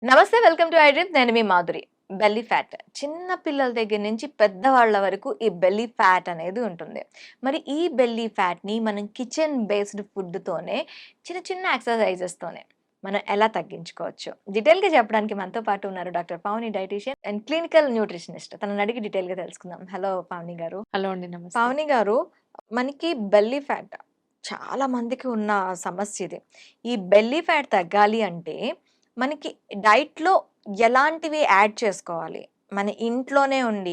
నమస్తే, welcome to I dream. నేను మీ Madhuri. Belly fat చిన్న పిల్లల దగ్గర నుంచి పెద్దవాళ్ళ వరకు ఈ బెల్లీ ఫ్యాట్ అనేది ఉంటుంది. మరి ఈ బెల్లీ ఫ్యాట్ని మనం కిచెన్ బేస్డ్ ఫుడ్తోనే చిన్న చిన్న ఎక్సర్సైజెస్తోనే మనం ఎలా తగ్గించుకోవచ్చు, డీటెయిల్గా చెప్పడానికి మనతో పాటు ఉన్నారు doctor Pavani, dietitian and clinical nutritionist. తనని అడిగి డీటెయిల్గా తెలుసుకుందాం. హలో పావని గారు. హలో అండి. నమస్తే. పావని గారు, మనకి బెల్లీ ఫ్యాట్ చాలా మందికి ఉన్న సమస్య ఇది. ఈ బెల్లీ ఫ్యాట్ తగ్గాలి అంటే మనకి డైట్‌లో ఎలాంటివి యాడ్ చేసుకోవాలి? మన ఇంట్లోనే ఉండి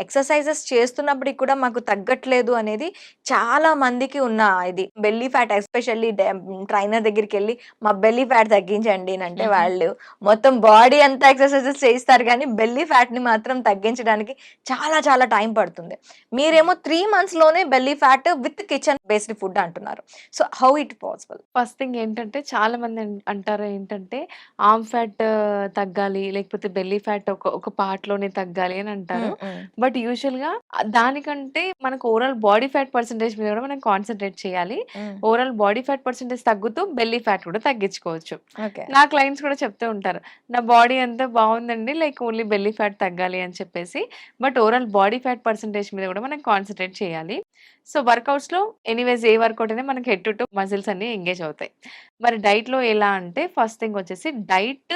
ఎక్సర్‌సైజెస్ చేస్తున్నప్పటికి కూడా మాకు తగ్గట్లేదు అనేది చాలా మందికి ఉన్న ఇది. బెల్లీ ఫ్యాట్ ఎస్పెషల్లీ ట్రైనర్ దగ్గరికెళ్ళి మా బెల్లీ ఫ్యాట్ తగ్గించండి అంటే వాళ్ళు మొత్తం బాడీ అంతా ఎక్సర్‌సైజెస్ చేయిస్తారు గానీ బెల్లీ ఫ్యాట్‌ని మాత్రం తగ్గించడానికి చాలా చాలా టైం పడుతుంది. మీరేమో 3 మంత్స్‌లోనే belly fat with kitchen based food అంటున్నారు. So, how it possible? First thing ఏంటంటే చాలా మంది అంటారు ఏంటంటే ఆర్మ్ ఫ్యాట్ తగ్గాలి, లేకపోతే బెల్లీ ఫ్యాట్ ఒక పార్ట్‌లోనే తగ్గాలి అని అంటారు. హ్మ్. హ్మ్. బట్ యూజువల్‌గా దానికంటే మనకు ఓవరాల్ బాడీ ఫ్యాట్ పర్సెంటేజ్ మీద కూడా మనం కాన్సంట్రేట్ చేయాలి. హ్మ్. ఓవరాల్ బాడీ ఫ్యాట్ పర్సెంటేజ్ తగ్గుతూ బెల్లీ ఫ్యాట్ కూడా తగ్గించుకోవచ్చు. ఓకే. నా క్లయింట్స్ కూడా చెప్తూ ఉంటారు. నా బాడీ అంతా బాగుందండి, లైక్ ఓన్లీ బెల్లీ ఫ్యాట్ తగ్గాలి అని చెప్పేసి. But overall body fat percentage మీద కూడా మనం కాన్సంట్రేట్ చేయాలి. సో, వర్కౌట్స్‌లో ఎనీవేస్ ఏ వర్కౌట్ అయినా మనకి హెడ్ టు మజిల్స్ అన్నీ ఎంగేజ్ అవుతాయి. మరి డైట్‌లో ఎలా అంటే ఫస్ట్ థింగ్ వచ్చేసి డైట్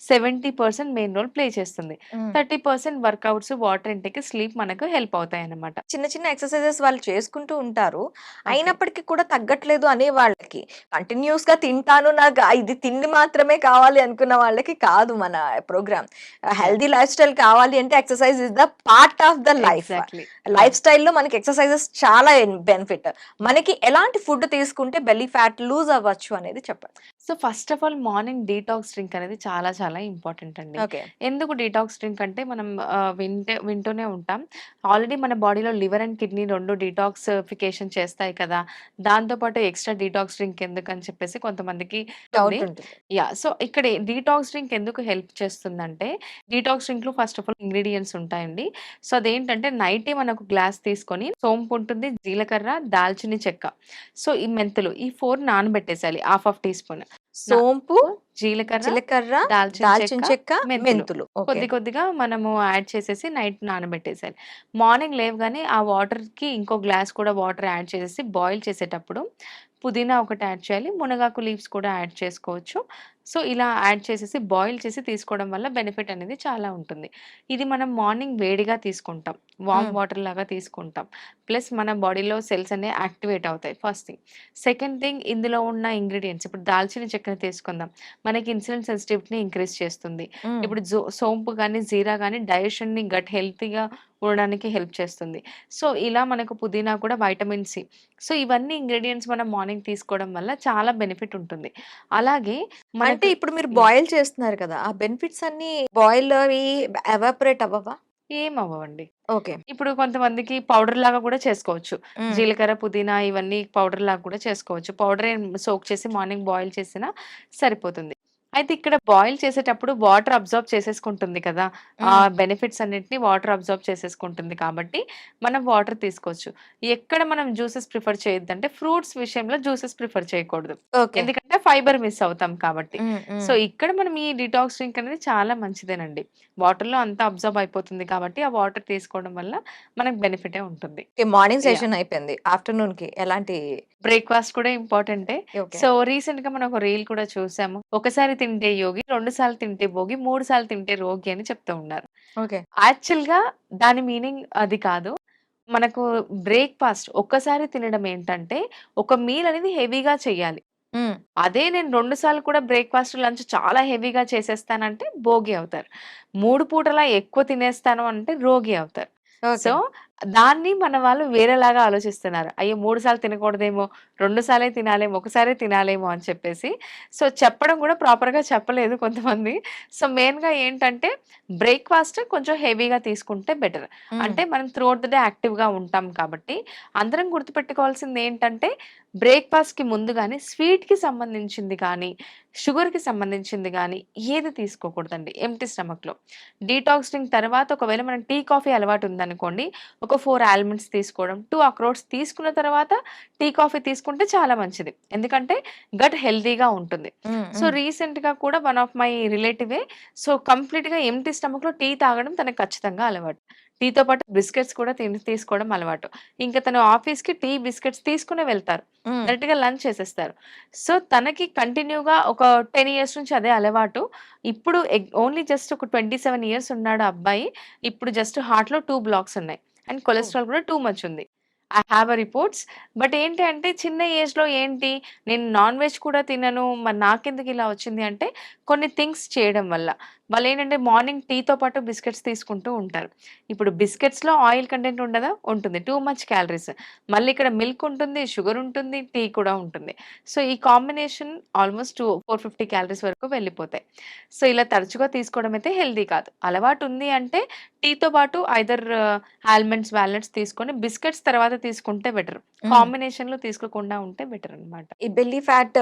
70% మెయిన్ రోల్ ప్లే చేస్తుంది. హ్మ్. 30% వర్కౌట్స్, వాటర్ ఇంటేక్, స్లీప్ మనకు హెల్ప్ అవుతాయన్నమాట. చిన్న చిన్న ఎక్సర్‌సైజెస్ వాళ్ళు చేసుకుంటూ ఉంటారు. ఓకే. అయినప్పటికీ కూడా తగ్గట్లేదు అనే వాళ్ళకి, కంటిన్యూయస్‌గా తింటాను, నాకు ఇది తిండి మాత్రమే కావాలి అనుకున్న వాళ్ళకి కాదు మన programme. Yeah! Healthy lifestyle కావాలి అంటే exercise is the part of the life. Exactly. Life yeah! స్టైల్‌లో మనకి ఎక్సర్‌సైజెస్ చాలా బెనిఫిట్. మనకి ఎలాంటి ఫుడ్ తీసుకుంటే బెల్లీ ఫ్యాట్ లూజ్ అవ్వచ్చు అనేది చెప్పండి. So, first of all morning detox drink అనేది చాలా చాలా ఇంపార్టెంట్ అండి. ఓకే. ఎందుకు డీటాక్స్ డ్రింక్ అంటే మనం వింటూనే ఉంటాం. ఆల్రెడీ మన బాడీలో లివర్ అండ్ కిడ్నీ 2 డీటాక్సిఫికేషన్ చేస్తాయి కదా! దాంతో పాటు ఎక్స్‌ట్రా డీటాక్స్ డ్రింక్ ఎందుకని చెప్పేసి కొంతమందికి ఉంది. డౌట్ ఉంటుంది. యాహ్! సో, ఇక్కడ డీటాక్స్ డ్రింక్ ఎందుకు హెల్ప్ చేస్తుందంటే, డీటాక్స్ డ్రింక్‌లో ఫస్ట్ ఆఫ్ ఆల్ ఇంగ్రీడియెంట్స్ ఉంటాయండి. సో, అదేంటంటే నైటే మనకు గ్లాస్ తీసుకొని సోంపు ఉంటుంది, జీలకర్ర, దాల్చిన చెక్క, సో, ఈ మెంతులు ఈ 4 నానబెట్టేసేయాలి హాఫ్ టీ స్పూన్. సోంపు, జీలకర్ర, జీలకర్ర, దాల్చిన దాల్చిన చెక్క, చెక్క, మెంతులు మెంతులు. ఓకే. కొద్ది కొద్దిగా మనము యాడ్ చేసేసి నైట్ నానబెట్టేసేయాలి. మార్నింగ్ లేవగానే ఆ వాటర్‌కి ఇంకో గ్లాస్ కూడా వాటర్ యాడ్ చేసేసి బాయిల్ చేసేటప్పుడు పుదీనా ఒకటి యాడ్ చేయాలి. మునగాకు లీవ్స్ కూడా యాడ్ చేసుకోవచ్చు. సో, ఇలా యాడ్ చేసేసి బాయిల్ చేసి తీసుకోవడం వల్ల బెనిఫిట్ అనేది చాలా ఉంటుంది. ఇది మనం మార్నింగ్ వేడిగా తీసుకుంటాం. వార్మ్ హ్మ్. వాటర్ లాగా తీసుకుంటాం. ప్లస్ మన బాడీలో సెల్స్ అనేవి యాక్టివేట్ అవుతాయి ఫస్ట్ థింగ్. సెకండ్ థింగ్, ఇందులో ఉన్న ఇంగ్రీడియెంట్స్ ఇప్పుడు దాల్చిన చెక్కని తీసుకుందాం. మనకి ఇన్సులిన్ సెన్సిటివిటీని ఇంక్రీజ్ చేస్తుంది. హ్మ్. ఇప్పుడు సోంపు గాని, జీరా గాని డైజెషన్‌ని గట్ హెల్తీగా ఉండడానికి హెల్ప్ చేస్తుంది. సో, ఇలా మనకు పుదీనా కూడా వైటమిన్ సి. సో, ఇవన్నీ ఇంగ్రీడియెంట్స్ మనం మార్నింగ్ తీసుకోవడం వల్ల చాలా బెనిఫిట్ ఉంటుంది. అలాగే అంటే మనకు ఇప్పుడు మీరు యాహ్! బాయిల్ చేస్తున్నారు కదా! ఆ బెనిఫిట్స్ అన్నీ బాయిల్ అవి ఎవాపరేట్ అవ్వవా? ఏమవ్వవండి. ఓకే. ఇప్పుడు కొంతమందికి పౌడర్ లాగా కూడా చేసుకోవచ్చు. హ్మ్. జీలకర్ర, పుదీనా ఇవన్నీ పౌడర్ లాగా కూడా చేసుకోవచ్చు. పౌడరే సోక్ చేసి మార్నింగ్ బాయిల్ చేసినా సరిపోతుంది. అయితే ఇక్కడ బాయిల్ చేసేటప్పుడు వాటర్ అబ్జార్బ్ చేసేసుకుంటుంది కదా! ఆ హ్మ్. బెనిఫిట్స్ అన్నిటిని వాటర్ అబ్జార్బ్ చేసేసుకుంటుంది కాబట్టి మనం వాటర్ తీసుకోవచ్చు. ఎక్కడ మనం జ్యూసెస్ ప్రిఫర్ చేయొద్దంటే ఫ్రూట్స్ విషయంలో జ్యూసెస్ ప్రిఫర్ చేయకూడదు. ఓకే. ఎందుకంటే ఫైబర్ మిస్ అవుతాం కాబట్టి. హ్మ్. హ్మ్. సో, ఇక్కడ మనం ఈ డిటాక్స్ డ్రింక్ అనేది చాలా మంచిదేనండి. వాటర్‌లో అంతా అబ్జార్బ్ అయిపోతుంది కాబట్టి ఆ వాటర్ తీసుకోవడం వల్ల మనకు బెనిఫిటే ఉంటుంది. ఓకే. Morning yeah! సెషన్ అయిపోయింది. ఆఫ్టర్‌నూన్‌కి ఎలాంటి? బ్రేక్‌ఫాస్ట్ కూడా ఇంపార్టెంటే. ఓకే. సో, రీసెంట్‌గా మనం ఒక రీల్ కూడా చూసాము. ఒకసారి తింటే యోగి, 2 సార్లు తింటే భోగి, 3 సార్లు తింటే రోగి అని చెప్తూ ఉన్నారు. ఓకే. యాక్చువల్‌గా దాని మీనింగ్ అది కాదు. మనకు బ్రేక్‌ఫాస్ట్ ఒక్కసారి తినడం ఏంటంటే, ఒక మీల్ అనేది హెవీగా చేయాలి. హ్మ్. అదే నేను 2 సార్లు కూడా బ్రేక్‌ఫాస్ట్, లంచ్ చాలా హెవీగా చేసేస్తానంటే భోగి అవుతారు. 3 పూటలా ఎక్కువ తినేస్తాను అంటే రోగి అవుతారు. ఓకే. సో, దాన్ని మన వాళ్ళు వేరేలాగా ఆలోచిస్తున్నారు. అయ్యో! 3 సార్లు తినకూడదేమో, 2 సార్లే తినాలేమో, ఒకసారే తినాలేమో అని చెప్పేసి. సో, చెప్పడం కూడా ప్రాపర్‌గా చెప్పలేదు కొంతమంది. సో, మెయిన్‌గా ఏంటంటే బ్రేక్‌ఫాస్ట్ కొంచెం హెవీగా తీసుకుంటే బెటర్. హ్మ్. అంటే మనం త్రూఅవుట్ ద డే యాక్టివ్‌గా ఉంటాం కాబట్టి, అందరం గుర్తుపెట్టుకోవాల్సింది ఏంటంటే బ్రేక్‌ఫాస్ట్‌కి ముందు గాని స్వీట్‌కి సంబంధించింది కానీ, షుగర్‌కి సంబంధించింది గానీ ఏది తీసుకోకూడదండి ఎంప్టీ స్టమక్‌లో. డీటాక్స్ డ్రింక్ తర్వాత ఒకవేళ మనం టీ, కాఫీ అలవాటు ఉందనుకోండి, ఒక 4 ఆల్మండ్స్ తీసుకోవడం, 2 అక్రోట్స్ తీసుకున్న తర్వాత టీ, కాఫీ తీసుకుంటే చాలా మంచిది. ఎందుకంటే గట్ హెల్తీగా ఉంటుంది. సో, రీసెంట్‌గా కూడా వన్ ఆఫ్ మై రిలేటివే కంప్లీట్‌గా ఎంప్టీ స్టమక్‌లో టీ తాగడం తనకు ఖచ్చితంగా అలవాటు. టీతో పాటు బిస్కెట్స్ కూడా తీసుకోవడం అలవాటు. ఇంక తను ఆఫీస్‌కి టీ, బిస్కెట్స్ తీసుకునే వెళ్తారు. డైరెక్ట్‌గా లంచ్ చేసేస్తారు. సో, తనకి కంటిన్యూగా ఒక 10 ఇయర్స్ నుంచి అదే అలవాటు. ఇప్పుడు ఓన్లీ జస్ట్ ఒక 27 ఇయర్స్ ఉన్నాడు ఆ అబ్బాయి. ఇప్పుడు జస్ట్ హార్ట్‌లో 2 బ్లాక్స్ ఉన్నాయి. అండ్ కొలెస్ట్రాల్ కూడా టూ మచ్ ఉంది. I have reports. బట్ ఏంటి అంటే చిన్న ఏజ్‌లో ఏంటి నేను నాన్ వెజ్ కూడా తినను. మరి నాకెందుకు ఇలా వచ్చింది అంటే కొన్ని థింగ్స్ చేయడం వల్ల. వాళ్ళేంటంటే మార్నింగ్ టీతో పాటు బిస్కెట్స్ తీసుకుంటూ ఉంటారు. ఇప్పుడు బిస్కెట్స్‌లో ఆయిల్ కంటెంట్ ఉండదా? ఉంటుంది. Too much calories. మళ్ళీ ఇక్కడ మిల్క్ ఉంటుంది, షుగర్ ఉంటుంది, టీ కూడా ఉంటుంది. సో, ఈ కాంబినేషన్ ఆల్‌మోస్ట్ 450 క్యాలరీస్ వరకు వెళ్ళిపోతాయి. సో, ఇలా తరచుగా తీసుకోవడం అయితే హెల్తీ కాదు. అలవాటు ఉంది అంటే టీతో పాటు ఐదర్ ఆల్మండ్స్, వాల్నట్స్ తీసుకొని బిస్కెట్స్ తర్వాత తీసుకుంటే బెటర్. కాంబినేషన్‌లో తీసుకోకుండా ఉంటే బెటర్ అన్నమాట. ఈ బెల్లీ ఫ్యాట్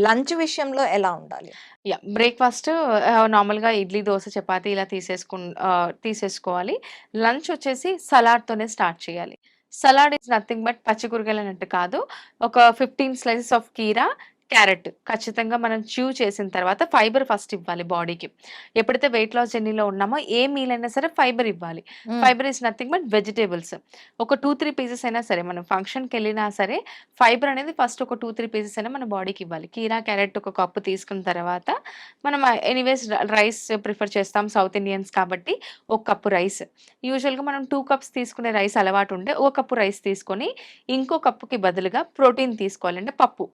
లంచ్ విషయంలో ఎలా ఉండాలి? యాహ్! బ్రేక్‌ఫాస్ట్ నార్మల్‌గా ఇడ్లీ, దోస, చపాతీ ఇలా తీసేసుకోవాలి. లంచ్ వచ్చేసి సలాడ్‌తోనే స్టార్ట్ చేయాలి. సలాడ్ ఈస్ నథింగ్ బట్ పచ్చి కూరగాయలు అన్నట్టు కాదు. ఒక 15 స్లైసెస్ ఆఫ్ కీరా, క్యారట్ ఖచ్చితంగా మనం చేసిన తర్వాత ఫైబర్ ఫస్ట్ ఇవ్వాలి బాడీకి. ఎప్పుడైతే వెయిట్ లాస్ జర్నీలో ఉన్నామో ఏ మీల్ అయినా సరే ఫైబర్ ఇవ్వాలి. Fibre is nothing but vegetables. ఒక 2, 3 పీసెస్ అయినా సరే మనం ఫంక్షన్‌కెళ్ళినా సరే ఫైబర్ అనేది ఫస్ట్ ఒక 2, 3 పీసెస్ అయినా మన బాడీకి ఇవ్వాలి. కీరా, క్యారట్ ఒక కప్పు తీసుకున్న తర్వాత మనం ఎనీవేస్ రైస్ ప్రిఫర్ చేస్తాం సౌత్ ఇండియన్స్ కాబట్టి ఒక కప్పు రైస్. యూజువల్‌గా మనం 2 కప్స్ తీసుకునే రైస్ అలవాటు ఉంటే ఒక కప్పు రైస్ తీసుకొని ఇంకో కప్పుకి బదులుగా ప్రోటీన్ తీసుకోవాలి. అంటే పప్పు.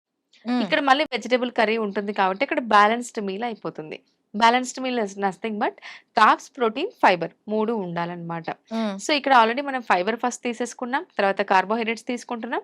ఇక్కడ మళ్ళీ వెజిటబుల్ కర్రీ ఉంటుంది కాబట్టి ఇక్కడ బ్యాలెన్స్‌డ్ మీల్ అయిపోతుంది. Balanced meal is nothing but carbs, protein, fibre 3 ఉండాలన్నమాట. సో, ఇక్కడ ఆల్రెడీ మనం ఫైబర్ ఫస్ట్ తీసేసుకున్నాం. తర్వాత కార్బోహైడ్రేట్స్ తీసుకుంటున్నాం.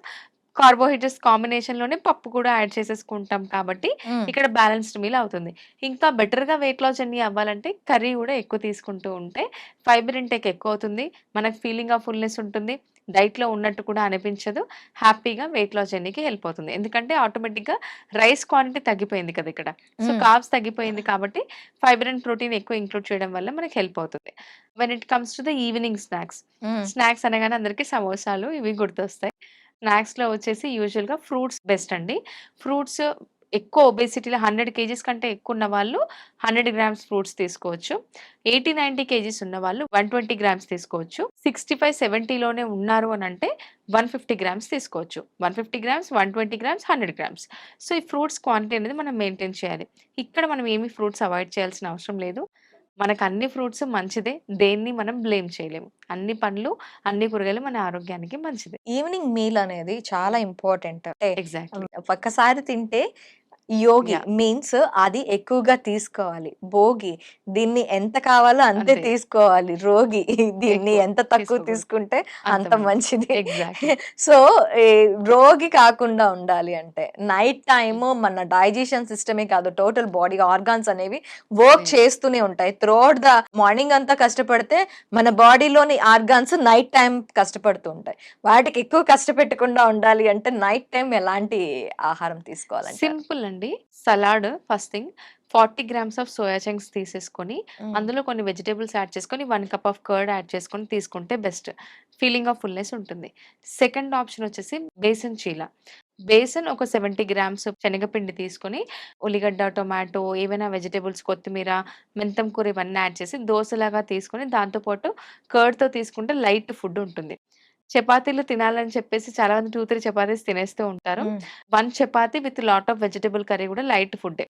కార్బోహైడ్రేట్స్ కాంబినేషన్‌లోనే పప్పు కూడా యాడ్ చేసేసుకుంటాం కాబట్టి ఇక్కడ బ్యాలెన్స్‌డ్ మీల్ అవుతుంది. ఇంకా బెటర్‌గా వెయిట్ లాస్ జర్నీ అవ్వాలంటే కర్రీ కూడా ఎక్కువ తీసుకుంటూ ఉంటే ఫైబర్ ఇంటేక్ ఎక్కువ అవుతుంది. మనకు ఫీలింగ్ ఆఫ్ ఫుల్‌నెస్ ఉంటుంది. డైట్‌లో ఉన్నట్టు కూడా అనిపించదు. హ్యాపీగా వెయిట్ లాస్ జర్నీకి హెల్ప్ అవుతుంది. ఎందుకంటే ఆటోమేటిక్‌గా రైస్ క్వాంటిటీ తగ్గిపోయింది కదా ఇక్కడ. సో, కార్బ్స్ తగ్గిపోయింది కాబట్టి ఫైబర్ అండ్ ప్రోటీన్ ఎక్కువ ఇంక్లూడ్ చేయడం వల్ల మనకి హెల్ప్ అవుతుంది. When it comes to the evening snacks. Snacks అనగానే అందరికి సమోసాలు ఇవి గుర్తొస్తాయి. స్నాక్స్‌లో వచ్చేసి యూజువల్‌గా ఫ్రూట్స్ బెస్ట్ అండి. ఫ్రూట్స్ ఎక్కువ ఒబేసిటీలో 100 కేజీస్ కంటే ఎక్కువ ఉన్న వాళ్ళు 100 గ్రామ్స్ ఫ్రూట్స్ తీసుకోవచ్చు. 80, 90 కేజీస్ ఉన్నవాళ్ళు 120 గ్రామ్స్ తీసుకోవచ్చు. 65, 70లోనే ఉన్నారు అనంటే 150 గ్రామ్స్ తీసుకోవచ్చు. 150 గ్రామ్స్, 120 గ్రామ్స్, 100 గ్రామ్స్. సో, ఈ ఫ్రూట్స్ క్వాంటిటీ అనేది మనం మెయింటైన్ చేయాలి. ఇక్కడ మనం ఏమి ఫ్రూట్స్ అవాయిడ్ చేయాల్సిన అవసరం లేదు. మనకు అన్ని ఫ్రూట్స్ మంచిదే. దేన్ని మనం బ్లేమ్ చేయలేము. అన్ని పండ్లు, అన్ని కూరగాయలు మన ఆరోగ్యానికి మంచిదే. ఈవినింగ్ మీల్ అనేది చాలా ఇంపార్టెంట్. అంటే ఎగ్జాక్ట్‌లీ. ఒక్కసారి తింటే యోగి యాహ్! మీన్స్ అది ఎక్కువగా తీసుకోవాలి. భోగి దీన్ని ఎంత కావాలో అంతే అంతే. తీసుకోవాలి. రోగి దీన్ని ఎక్కువ ఎంత తక్కువ తీసుకోకూడదు. తీసుకుంటే అంత అంత మంచిది. మంచిది. ఎగ్జాక్ట్‌లీ. సో, ఈ రోగి కాకుండా ఉండాలి అంటే నైట్ టైమ్ హ్మ్. మన డైజెషన్ సిస్టమే కాదు టోటల్ బాడీ ఆర్గాన్స్ అనేవి వర్క్ యాహ్! చేస్తూనే ఉంటాయి. త్రూఅవుట్ ద మార్నింగ్ అంతా కష్టపడితే మన బాడీలోని ఆర్గాన్స్ నైట్ టైమ్ కష్టపడుతూ ఉంటాయి. వాటికి ఎక్కువ కష్టపెట్టకుండా ఉండాలి అంటే నైట్ టైమ్ ఎలాంటి ఆహారం తీసుకోవాలంటారు? సింపుల్ అండి. Salad first thing 40 grams of soya chunks తీసేసుకొని, హ్మ్. అందులో కొన్ని వెజిటబుల్స్ యాడ్ చేసుకొని, 1 కప్ ఆఫ్ కర్డ్ యాడ్ చేసుకొని తీసుకుంటే బెస్ట్. ఫీలింగ్ ఆఫ్ ఫుల్‌నెస్ ఉంటుంది. సెకండ్ ఆప్షన్ వచ్చేసి బేసన్ చీల. బేసన్ ఒక 70 గ్రామ్స్ శనగపిండి తీసుకొని, ఉల్లిగడ్డ, టొమాటో ఏవైనా వెజిటబుల్స్, కొత్తిమీర, మెంతం కూర ఇవన్నీ యాడ్ చేసి దోసలాగా తీసుకొని, దాంతో పాటు కర్డ్‌తో తీసుకుంటే లైట్ ఫుడ్ ఉంటుంది. చపాతీలు తినాలని చెప్పేసి చాలా మంది 2, 3 చపాతీస్ తినేస్తూ ఉంటారు. హ్మ్. 1 chapati with lot of vegetable curry కూడా లైట్ ఫుడ్డే.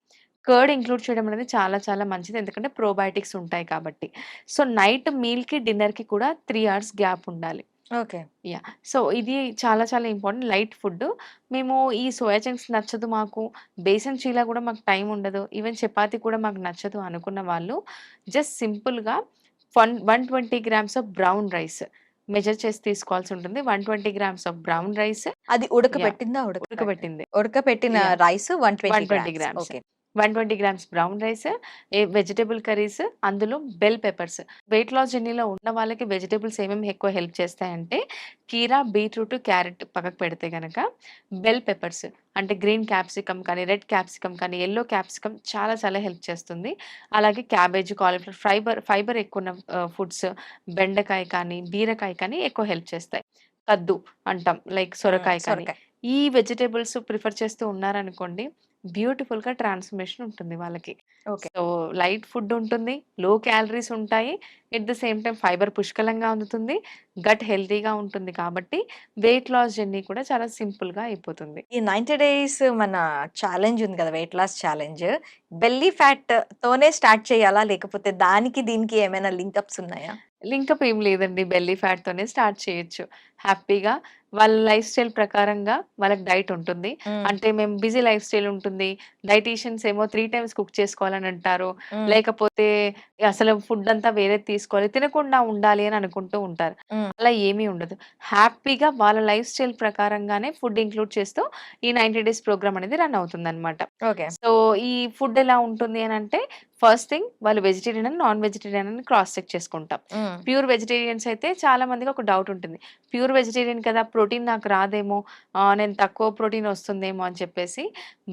కర్డ్ ఇంక్లూడ్ చేయడం అనేది చాలా చాలా మంచిది. ఎందుకంటే ప్రోబయోటిక్స్ ఉంటాయి కాబట్టి. సో, నైట్ మీల్‌కి, డిన్నర్‌కి కూడా 3 అవర్స్ గ్యాప్ ఉండాలి. ఓకే. యాహ్! సో, ఇది చాలా చాలా ఇంపార్టెంట్ లైట్ ఫుడ్. మేము ఈ సోయా చంక్స్ నచ్చదు మాకు, బేసన్ చీల కూడా మాకు టైం ఉండదు, ఈవెన్ చపాతీ కూడా మాకు నచ్చదు అనుకున్న వాళ్ళు జస్ట్ సింపుల్‌గా 120 grams of brown rice measure చేసి తీసుకోవాల్సి ఉంటుంది. 120 గ్రామ్స్ ఆఫ్ బ్రౌన్ రైస్. అది యాహ్! ఉడకబెట్టిందా? ఉడకబెట్టింది. ఉడకపెట్టిన yeah! Rice 120 120 grams. Grams. Okay. 120 grams brown rice, vegetable curries, అందులో బెల్ పెప్పర్స్. వెయిట్ లాస్ జర్నీలో ఉన్న వాళ్ళకి వెజిటబుల్స్ ఏమేమి ఎక్కువ హెల్ప్ చేస్తాయంటే, కీరా, బీట్రూట్, క్యారెట్ పక్కకు పెడితే గనక, బెల్ పెప్పర్స్ అంటే గ్రీన్ క్యాప్సికమ్ కానీ, రెడ్ క్యాప్సికమ్ కానీ, యెల్లో క్యాప్సికమ్ చాలా చాలా హెల్ప్ చేస్తుంది. అలాగే క్యాబేజ్, కాలీఫ్లవర్ ఫైబర్ ఎక్కువున్న ఫుడ్స్, బెండకాయ కానీ, బీరకాయ కానీ ఎక్కువ హెల్ప్ చేస్తాయి. కద్దు అంటాం లైక్ సొరకాయ కానీ. సొరకాయ. ఈ వెజిటబుల్స్ ప్రిఫర్ చేస్తూ ఉన్నారనుకోండి, బ్యూటిఫుల్‌గా ట్రాన్స్‌ఫర్మేషన్ ఉంటుంది వాళ్ళకి. ఓకే. సో, లైట్ ఫుడ్ ఉంటుంది. లో క్యాలరీస్ ఉంటాయి. At the same time fibre పుష్కలంగా అందుతుంది. గట్ హెల్తీగా ఉంటుంది కాబట్టి వెయిట్ లాస్ జర్నీ కూడా చాలా సింపుల్‌గా అయిపోతుంది. ఈ 90 డేస్ మన ఛాలెంజ్ ఉంది కదా! Weight loss challenge. Belly fat తోనే స్టార్ట్ చేయాలా? లేకపోతే దానికి దీనికి ఏమైనా లింకప్స్ ఉన్నాయా? లింకప్ ఏం లేదండి. బెల్లీ ఫ్యాట్‌తోనే స్టార్ట్ చేయొచ్చు. హ్యాపీగా వాళ్ళ లైఫ్ స్టైల్ ప్రకారంగా వాళ్ళకి డైట్ ఉంటుంది. హ్మ్. అంటే మేము బిజీ లైఫ్ స్టైల్ ఉంటుంది. డైటీషియన్స్ ఏమో 3 టైమ్స్ కుక్ చేసుకోవాలని అంటారు. హ్మ్. లేకపోతే అసలు ఫుడ్ అంతా వేరేది తీసుకోవాలి. తినకుండా ఉండాలి అని అనుకుంటూ ఉంటారు. హ్మ్. అలా ఏమీ ఉండదు. హ్యాపీగా వాళ్ళ లైఫ్ స్టైల్ ప్రకారంగానే ఫుడ్ ఇంక్లూడ్ చేస్తూ ఈ 90 డేస్ ప్రోగ్రామ్ అనేది రన్ అవుతుందన్నమాట. ఓకే. సో, ఈ ఫుడ్ ఎలా ఉంటుంది అనంటే ఫస్ట్ థింగ్ వాళ్ళు వెజిటేరియన్ అని, నాన్ వెజిటేరియన్ అని క్రాస్ చెక్ చేసుకుంటాం. హ్మ్. ప్యూర్ వెజిటేరియన్స్ అయితే చాలా మందికి ఒక డౌట్ ఉంటుంది. ప్యూర్ వెజిటేరియన్ కదా! ప్రోటీన్ నాకు రాదేమో, నేను తక్కువ ప్రోటీన్ వస్తుందేమో అని చెప్పేసి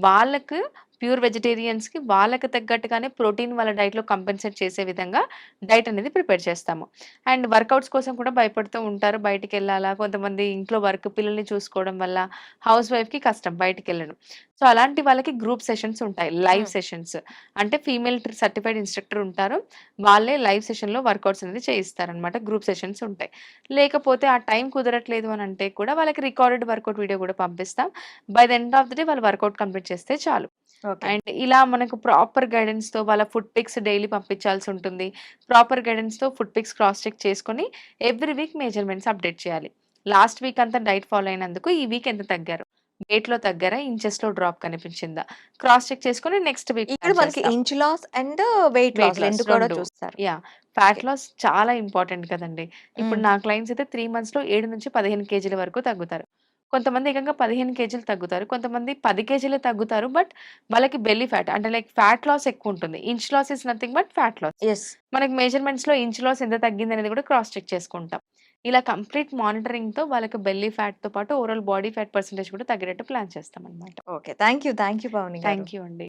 వాళ్ళకి ప్యూర్ వెజిటేరియన్స్‌కి వాళ్ళకి తగ్గట్టుగానే ప్రోటీన్ వాళ్ళ డైట్‌లో కంపెన్సేట్ చేసే విధంగా డైట్ అనేది ప్రిపేర్ చేస్తాము. అండ్ వర్కౌట్స్ కోసం కూడా భయపడుతూ ఉంటారు. బయటికెళ్ళాలా? కొంతమంది ఇంట్లో వర్క్ పిల్లల్ని చూసుకోవడం వల్ల హౌస్ వైఫ్‌కి కష్టం బయటికెళ్ళడం. సో, అలాంటి వాళ్ళకి గ్రూప్ సెషన్స్ ఉంటాయి. లైవ్ హ్మ్. సెషన్స్. అంటే ఫీమేల్ సర్టిఫైడ్ ఇన్‌స్ట్రక్టర్ ఉంటారు. వాళ్ళే లైవ్ సెషన్‌లో వర్కౌట్స్ అనేది చేయిస్తారనమాట. గ్రూప్ సెషన్స్ ఉంటాయి. లేకపోతే ఆ టైం కుదరట్లేదు అనంటే కూడా వాళ్ళకి రికార్డెడ్ వర్కౌట్ వీడియో కూడా పంపిస్తాం. By the end of the day వాళ్ళు వర్కౌట్ కంప్లీట్ చేస్తే చాలు. ఓకే. అండ్ ఇలా మనకు ప్రాపర్ గైడెన్స్‌తో వాళ్ళ ఫుడ్ పిక్స్ డైలీ పంపించాల్సుంటుంది. ప్రాపర్ గైడెన్స్‌తో ఫుడ్ పిక్స్ క్రాస్ చెక్ చేసుకొని ఎవ్రీ వీక్ మెజర్‌మెంట్స్ అప్డేట్ చేయాలి. లాస్ట్ వీక్ అంతా డైట్ ఫాలో అయినందుకు ఈ వీక్ ఎంత తగ్గారు? వెయిట్‌లో తగ్గారా? ఇంచెస్‌లో డ్రాప్ కనిపించిందా? క్రాస్ చెక్ చేసుకొని నెక్స్ట్ వీక్ ఇక్కడ ప్లాన్ మనకి చేస్తాం. Inch loss and weight weight loss loss 2 కూడా 2. చూస్తారు. యాహ్! Fat okay. లాస్ చాలా ఇంపార్టెంట్ కదండీ. ఇప్పుడు హ్మ్. నా క్లయింట్స్ అయితే 3 మంత్స్‌లో 7-15 కేజీల వరకు తగ్గుతారు. కొంతమంది ఏకంగా 15 కేజీలు తగ్గుతారు. కొంతమంది 10 కేజీలే తగ్గుతారు. బట్ వాళ్ళకి బెల్లీ ఫ్యాట్ అంటే లైక్ ఫ్యాట్ లాస్ ఎక్కువుంటుంది. Inch loss is nothing but fat loss. Yes. మనకి మెజర్‌మెంట్స్‌లో ఇంచ్ లాస్ ఎంత తగ్గిందనేది కూడా క్రాస్ చెక్ చేసుకుంటాం. ఇలా కంప్లీట్ మానిటరింగ్‌తో వాళ్ళకి బెల్లీ ఫ్యాట్‌తో పాటు ఓవరాల్ బాడీ ఫ్యాట్ పర్సెంటేజ్ కూడా తగ్గేటట్టు ప్లాన్ చేస్తామనమాట. Okay. Thank you. Thank you Pavani గారు. థాంక్ యూ అండి.